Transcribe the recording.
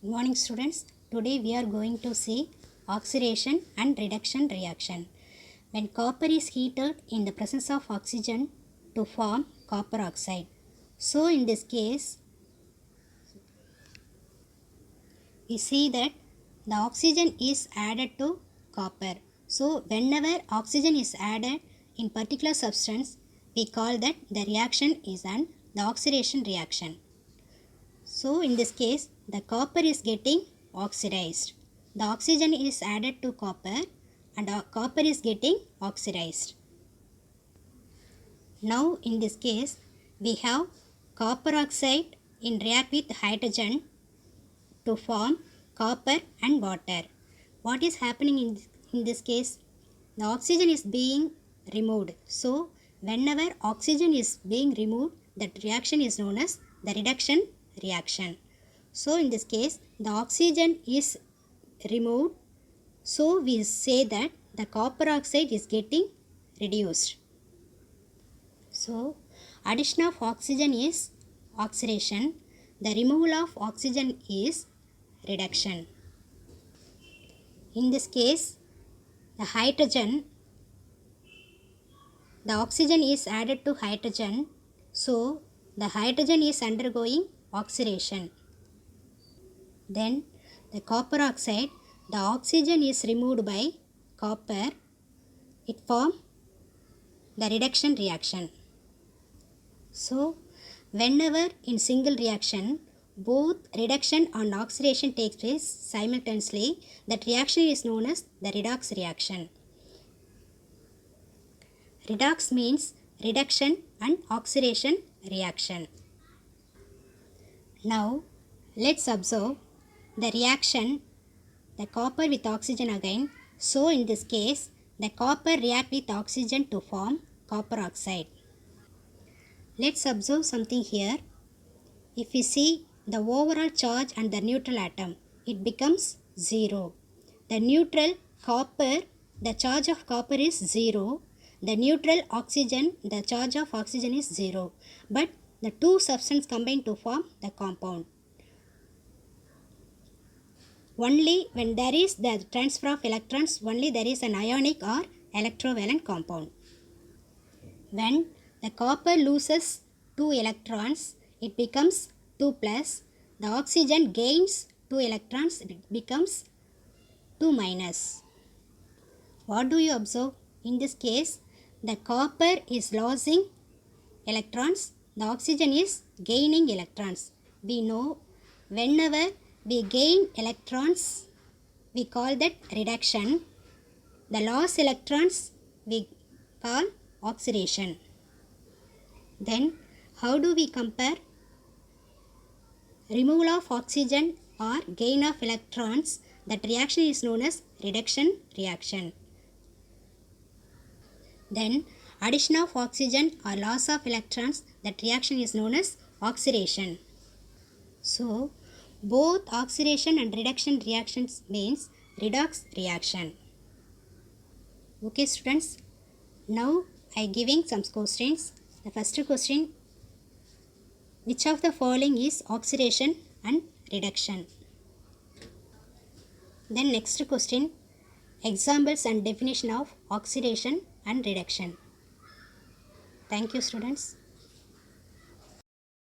Good morning students. Today we are going to see oxidation and reduction reaction. When copper is heated in the presence of oxygen to form copper oxide. So in this case we see that the oxygen is added to copper. So whenever oxygen is added in particular substance, we call that the reaction is the oxidation reaction. So in this case, the copper is getting oxidized. The oxygen is added to copper and copper is getting oxidized. Now in this case, we have copper oxide in react with hydrogen to form copper and water. What is happening in this case? The oxygen is being removed. So whenever oxygen is being removed, that reaction is known as the reduction reaction. So in this case, the oxygen is removed. So we say that the copper oxide is getting reduced. So addition of oxygen is oxidation. The removal of oxygen is reduction. In this case, the oxygen is added to hydrogen. So the hydrogen is undergoing oxidation. Then the copper oxide, the oxygen is removed by copper. It forms the reduction reaction. So whenever in single reaction, both reduction and oxidation takes place simultaneously, that reaction is known as the redox reaction. Redox means reduction and oxidation reaction. Now let's observe the reaction, the copper with oxygen again. So in this case, the copper react with oxygen to form copper oxide. Let's observe something here. If we see the overall charge and the neutral atom, it becomes 0. The neutral copper, the charge of copper is 0. The neutral oxygen, the charge of oxygen is 0. But the two substances combine to form the compound. Only when there is the transfer of electrons, only there is an ionic or electrovalent compound. When the copper loses 2 electrons, it becomes 2 plus. The oxygen gains 2 electrons, it becomes 2 minus. What do you observe? In this case, the copper is losing electrons, the oxygen is gaining electrons. We know whenever we gain electrons, we call that reduction. The lost electrons we call oxidation. Then how do we compare removal of oxygen or gain of electrons? That reaction is known as reduction reaction. Then addition of oxygen or loss of electrons, that reaction is known as oxidation. So both oxidation and reduction reactions means redox reaction. Okay students, now I giving some questions. The first question, which of the following is oxidation and reduction? Then next question, examples and definition of oxidation and reduction. Thank you students.